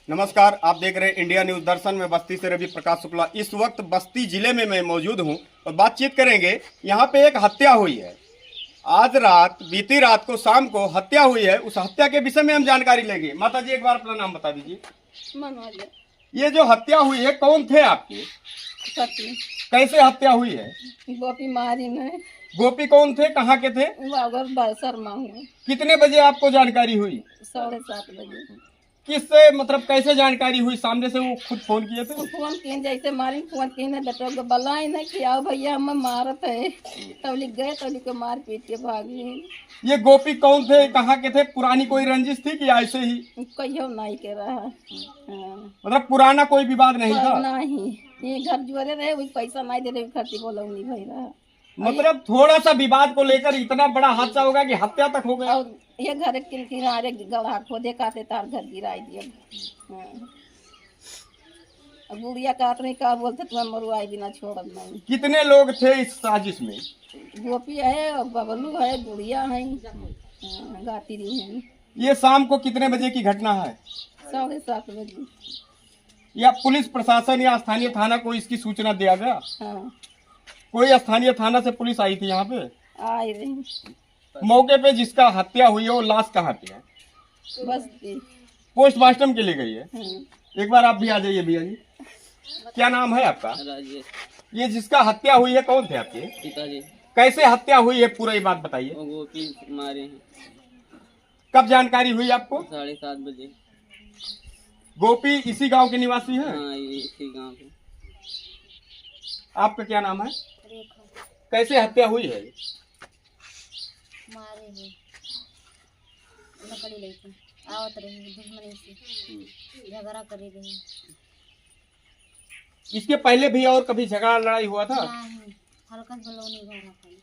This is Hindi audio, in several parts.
नमस्कार, आप देख रहे हैं इंडिया न्यूज दर्शन में बस्ती से रवि प्रकाश शुक्ला। इस वक्त बस्ती जिले में मैं मौजूद हूं और बातचीत करेंगे। यहां पे एक हत्या हुई है। आज रात, बीती रात को शाम को हत्या हुई है। उस हत्या के विषय में हम जानकारी लेंगे। माता जी एक बार अपना नाम बता दीजिए। ये जो हत्या हुई है कौन थे आपके? सती कैसे हत्या हुई है? गोपी मारी में गोपी कौन थे, कहाँ के थे? शर्मा हूँ। कितने बजे आपको जानकारी हुई? 7:30 बजे। किससे, मतलब कैसे जानकारी हुई? सामने से वो खुद फोन किए थे? फोन किए जैसे मारी, फोन किए बेटा को बलाई नहीं कि आओ भैया हम मारत है, तब लिख गए, तब लिख के मार पीट के भाग गए। ये गोपी कौन थे, कहाँ के थे? पुरानी कोई रंजिश थी कि ऐसे ही? कहियो नहीं के रहा। मतलब पुराना कोई विवाद नहीं था? नहीं, ये घर जुआरे रहे, वही पैसा नहीं दे रहे, खर्ची बोला नहीं भाई रहा। मतलब थोड़ा सा विवाद को लेकर इतना बड़ा हादसा होगा कि हत्या तक हो गया। और ये घर किनारे गढ़ा खोदे काटे तार घर गिराई दिया। गुड़िया काट नहीं का बोलते तुम्हें मरुआई बिना छोड़ नहीं। कितने लोग थे इस साजिश में? गोपी है, बबलू है, गुड़िया है, गाती रही है। ये शाम को कितने बजे की घटना है? 7:30 बजे। या पुलिस प्रशासन या स्थानीय थाना को इसकी सूचना दिया गया? हाँ, कोई स्थानीय थाना से पुलिस आई थी यहाँ पे? आई रही। मौके पे जिसका हत्या हुई है वो लाश कहाँ पे है? बस पोस्टमार्टम के लिए गई है। एक बार आप भी आ जाइए भैया जी। क्या नाम है आपका? राजेश। ये जिसका हत्या हुई है कौन थे आपके? पिताजी। कैसे हत्या हुई है, पूरा ये बात बताइए। वो गोपी मारे हैं। कब जानकारी हुई आपको? 7:30 बजे। गोपी इसी गांव के निवासी है? हाँ, ये इसी गांव के। आपका क्या नाम है? कैसे हत्या हुई है? मारे है, लकड़ी लेके आवत रही, दुश्मनी से झगड़ा करे रही। इसके पहले भी और कभी झगड़ा लड़ाई हुआ था? नहीं, हल्का बलौनी घर खाली।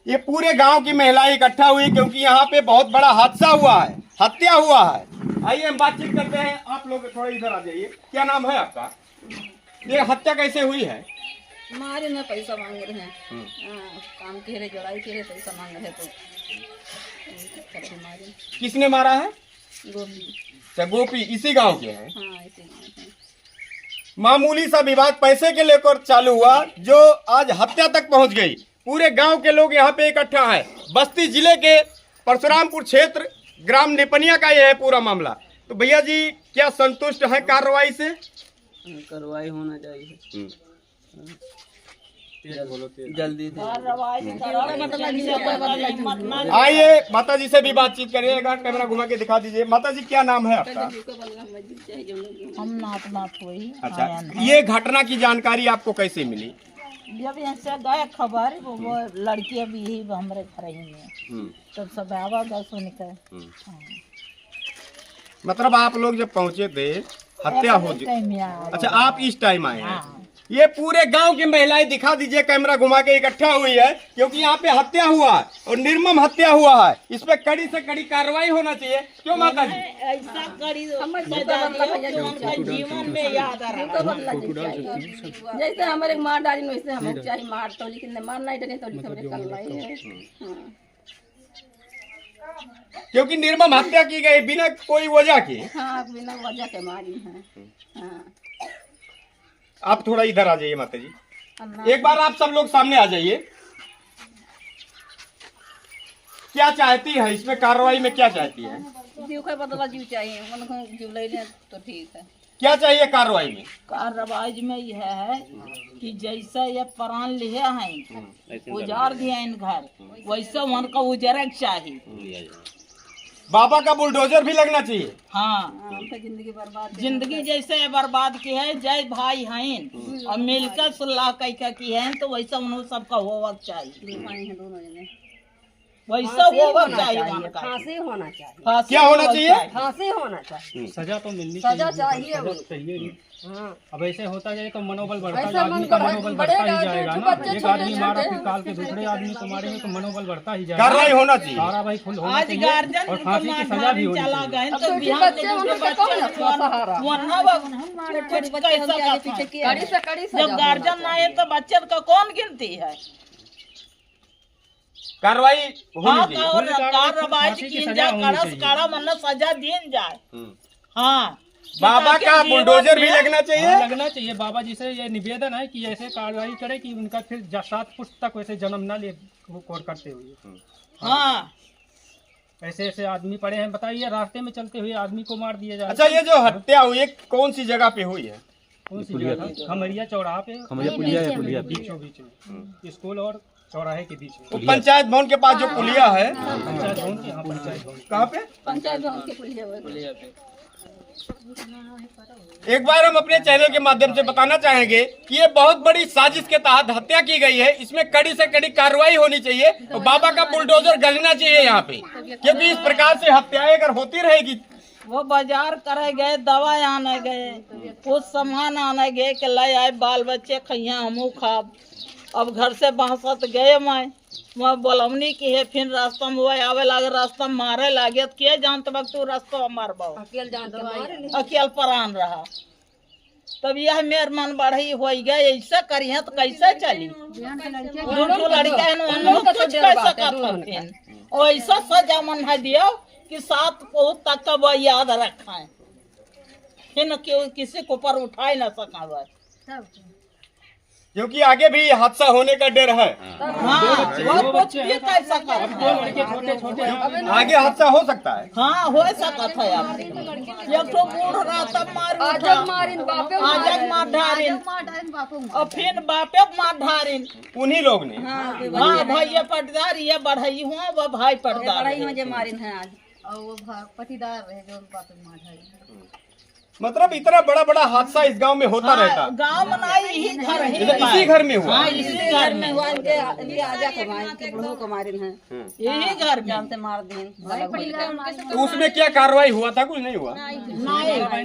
ये पूरे गांव की महिलाएं इकट्ठा हुई क्योंकि यहाँ पे बहुत बड़ा हादसा हुआ है, हत्या हुआ है। आइए हम बातचीत करते हैं। आप लोग थोड़ा इधर आ जाइए। क्या नाम है आपका? ये हत्या कैसे हुई है? मारे ना पैसा मांग रहे हैं। काम के रहे, जड़ाई के रहे, पैसा मांग रहे तो मारे। किसने मारा है? गोपी। अच्छा, गोपी इसी गांव के हैं। हाँ, ऐसे ही। मामूली सा विवाद पैसे के लेकर चालू हुआ जो आज हत्या तक पहुंच गई। पूरे गांव के लोग यहाँ पे इकट्ठा है। बस्ती जिले के परशुरामपुर क्षेत्र ग्राम निपनिया का यह है पूरा मामला। तो भैया जी क्या संतुष्ट है कार्रवाई से? कार्रवाई होना चाहिए जल्दी से। आइए माता जी से भी बातचीत करिएगा। कैमरा घुमा के दिखा दीजिए। माता जी क्या नाम है आपका? हम नाथ हुई। अच्छा, ये घटना की जानकारी आपको कैसे मिली? जब यहाँ से गए खबर वो लड़की अभी ही हमारे घर ही में, तब सब आवा गए सुन के। मतलब आप लोग जब पहुंचे थे हत्या हो टाइम। अच्छा, आप इस टाइम आए हैं। ये पूरे गांव की महिलाएं दिखा दीजिए, कैमरा घुमा के इकट्ठा हुई है क्योंकि यहाँ पे हत्या हुआ है और निर्मम हत्या हुआ है। इस पे कड़ी से कड़ी कार्रवाई होना चाहिए। क्यों माता जी? ऐसा करी जीवन में याद आ रहा। जैसे हमारे मार डाली वैसे हमें चाहिए मार, तो लेकिन मार नहीं डरे तो हमारे कल है। क्योंकि निर्मम हत्या की गई बिना कोई वजह के। हाँ, बिना वजह के मारी है। हाँ। आप थोड़ा इधर आ जाइए माता जी। एक बार आप सब लोग सामने आ जाइए। क्या चाहती है इसमें कार्रवाई में, क्या चाहती है? जीव का बदला जीव चाहिए, उनको जीव ले लें तो ठीक है। क्या चाहिए कार्रवाई में? कार्रवाई में यह है कि जैसा ये प्राण लिए हैं, उजाड़ दिया इन घर, वैसा उनका उजरक चाहिए। बाबा का बुलडोजर भी लगना चाहिए। हाँ, जिंदगी बर्बाद, जिंदगी जैसे बर्बाद की है, जय भाई हैं और मिलकर सुलह कैका की है, तो वैसा उन्होंने सबका होना चाहिए। दोनों जने वैसा होना चाहिए। फांसी होना चाहिए। क्या होना चाहिए? फांसी होना चाहिए। सजा तो मिलनी सजा चाहिए। चाहिए। अब ऐसे होता जाए तो मनोबल बढ़ता ऐसा है, आदमी का मन मनोबल बढ़ेगा, बढ़ता ही जाएगा ना। बच्चे एक आदमी छोटे मारा छोटे फिर काल के दूसरे आदमी को मारेंगे तो मनोबल बढ़ता ही जाएगा। कार्रवाई होना चाहिए। कार्रवाई फुल होना आज चाहिए गार्जियन और फांसी की सजा भी होनी चला चाहिए। गए अब तो तो बिहार बच्चे के उनका दूसरे कौन है बच्चे सहारा? कड़ी से कड़ी जब गार्जियन ना आए तो बच्चे का कौन गिनती है? कार्रवाई हाँ होनी चाहिए। कार्रवाई फांसी की की सजा जाए, होनी कड़ा से चाहिए। कड़ा मतलब सजा दी जाए। हम्म। हाँ बाबा ताकि का जीवन बुलडोजर भी में- लगना चाहिए। हाँ, लगना चाहिए। बाबा जी से ये निवेदन है कि ऐसे कार्रवाई करे कि उनका फिर 7 पुष्ट तक वैसे जन्म ना ले कोर करते हुए। हाँ ऐसे ऐसे आदमी पड़े हैं, बताइए रास्ते में चलते हुए आदमी को मार दिया जाए। अच्छा, ये जो हत्या हुई है कौन सी जगह पे हुई है? कौन सी जगह था? खमरिया चौराहा पे, बीचों बीच में, स्कूल और चौराहे के बीच में, वो पंचायत भवन के पास जो पुलिया है, पंचायत भवन के यहाँ पंचायत भवन। कहाँ पे? पंचायत भवन के पुलिया हुआ। पुलिया पे एक बार हम अपने चैनल के माध्यम से बताना चाहेंगे कि ये बहुत बड़ी साजिश के तहत हत्या की गई है। इसमें कड़ी से कड़ी कार्रवाई होनी चाहिए और बाबा का बुलडोजर गलना चाहिए यहाँ पे, क्योंकि इस प्रकार से हत्याएं अगर होती रहेगी। वो बाजार करे गए, दवा आने गए, कुछ सामान आने गए कि ले आए बाल बच्चे खैया हमू खाब। अब घर से बहसत गए मैं बोलमनी की है, फिर रास्ता में वो आवे लागे, रास्ता में मारे लागे तो के जानते वक्त तू रास्ता मारबा अकेल परान रहा। तब यह मेर मन बढ़ई हो गए, ऐसा करिए तो कैसे चली। दूठो लड़का है ना, कुछ कैसे कर और ऐसा सजा मन है दियो कि 7 पहुँच तक का वो याद रखा है, फिर क्यों किसी को ऊपर उठा ना सका वह। क्योंकि आगे भी हादसा होने का डर है। हाँ वो कुछ भी कैसा कर छोटे छोटे आगे हादसा हो सकता है। हाँ हो सकता था यार। एक तो बूढ़ रहा तब मार आजक मार ढारिन और फिर बापे मार ढारिन। उन्हीं लोग ने। हाँ भैया पटदार ये बढ़ई हुआ, वो भाई पटदार मतलब इतना बड़ा बड़ा हादसा इस गांव में होता रहता। गाँव में नहीं, यही घर है। इसी घर में हुआ। हाँ इसी घर में हुआ, के आजा कमाई के बड़ों को मारिन है, यही घर में। जानते मार दिन। तो उसमें क्या कार्रवाई हुआ था? कुछ नहीं हुआ। नहीं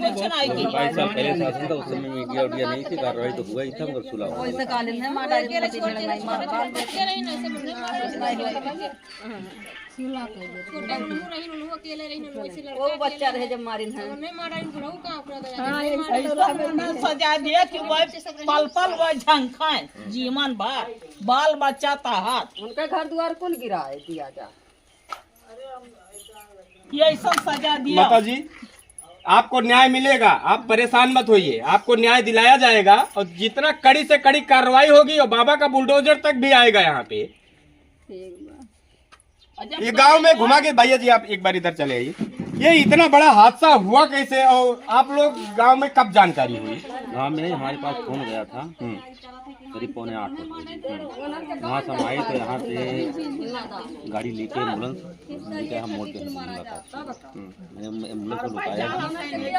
कुछ नहीं की। 22 साल पहले शासन था, उस समय मीडिया उडिया नहीं थी, कार्रवाई तो हुआ ही था मगर सुलह हुआ। वैसे कालिन है मार डाली नहीं मार वो बच्चा रहे जब मारिन है। सजा दिया कि वह पल पल वह झंखाए जीवन भर बाल बच्चा हाथ उनका घर द्वार कौन गिरा है दिया जा। ये सब सजा दिया। माता जी, आपको न्याय मिलेगा, आप परेशान मत होइए, आपको न्याय दिलाया जाएगा और जितना कड़ी से कड़ी कार्रवाई होगी और बाबा का बुलडोजर तक भी आएगा यहाँ पे। ये गांव में घुमा के, भैया जी आप एक बार इधर चले आइए। ये इतना बड़ा हादसा हुआ कैसे और आप लोग गांव में कब जानकारी हुई? गाँव में हमारे पास फोन गया था करीब 7:45 बजे। वहाँ से हम आए तो यहाँ से गाड़ी लेके एम्बुलेंस लेके हम मोड़ पे मुलाकात। मैंने एम्बुलेंस को रुकाया भी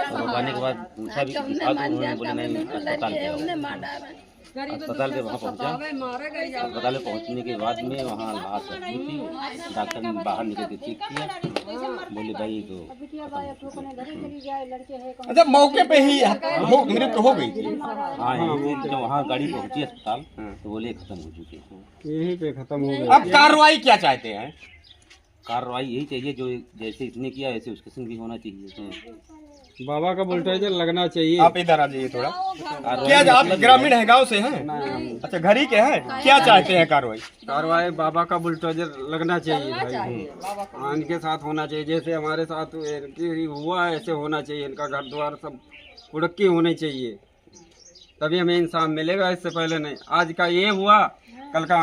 और रुकाने के बाद पूछा भी था तो उन्होंने बोले नहीं अस्पताल पे आओ। अस्पताल पे वहाँ पहुँचा। अस्पताल में पहुँचने के बाद में वहाँ लाश रखी थी। डॉक्टर ने बाहर निकल के चेक किया, बोले भाई तो अच्छा, मौके पे ही मृत्यु हो गई थी। हाँ जब वहाँ गाड़ी पहुँची अस्पताल तो बोले खत्म हो चुके हैं। यहीं पे खत्म हो गया। अब कार्रवाई क्या चाहते हैं? कार्रवाई यही चाहिए जो जैसे इसने किया वैसे उसके संग भी होना चाहिए। बाबा का बुलडोजर लगना चाहिए। आप इधर आ जाइए थोड़ा। क्या आप ग्रामीण है, गांव से हैं? अच्छा, घर ही के हैं। क्या चाहते हैं कार्रवाई? कार्रवाई बाबा का बुलडोजर लगना चाहिए भाई। इनके साथ होना चाहिए जैसे हमारे साथ हुआ है, ऐसे होना चाहिए। इनका घर द्वार सब उड़की होनी चाहिए, तभी हमें इंसाफ मिलेगा। इससे पहले नहीं। आज का ये हुआ, कल का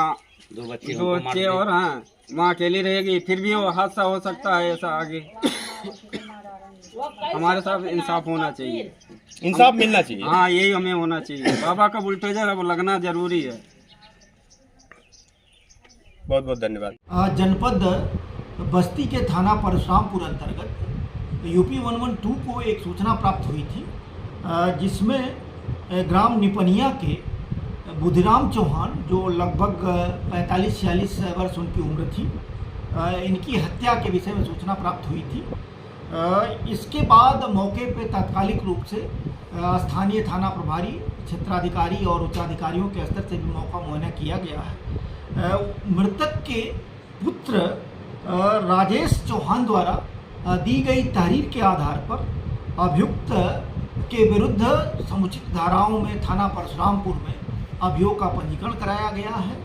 2 बच्चे और हाँ माँ अकेली रहेगी, फिर भी वो हादसा हो सकता है ऐसा आगे। हमारे साथ इंसाफ होना चाहिए, इंसाफ मिलना चाहिए। हाँ यही हमें होना चाहिए। बाबा का बुलडोजर अब लगना जरूरी है। बहुत बहुत धन्यवाद। जनपद बस्ती के थाना परशुरामपुर अंतर्गत यूपी 112 को एक सूचना प्राप्त हुई थी, जिसमें ग्राम निपनिया के बुधिराम चौहान, जो लगभग 45-46 वर्ष उनकी उम्र थी, इनकी हत्या के विषय में सूचना प्राप्त हुई थी। इसके बाद मौके पे तात्कालिक रूप से स्थानीय थाना प्रभारी, क्षेत्राधिकारी और उच्चाधिकारियों के स्तर से भी मौका मुआयना किया गया है। मृतक के पुत्र राजेश चौहान द्वारा दी गई तहरीर के आधार पर अभियुक्त के विरुद्ध समुचित धाराओं में थाना परशुरामपुर में अभियोग का पंजीकरण कराया गया है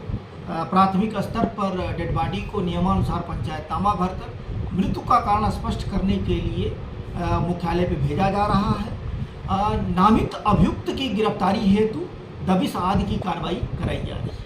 प्राथमिक स्तर पर डेड बॉडी को नियमानुसार पंचायतनामा भरकर मृत्यु का कारण स्पष्ट करने के लिए मुख्यालय पे भेजा जा रहा है। नामित अभियुक्त की गिरफ्तारी हेतु दबिश आदि की कार्रवाई कराई जा रही है।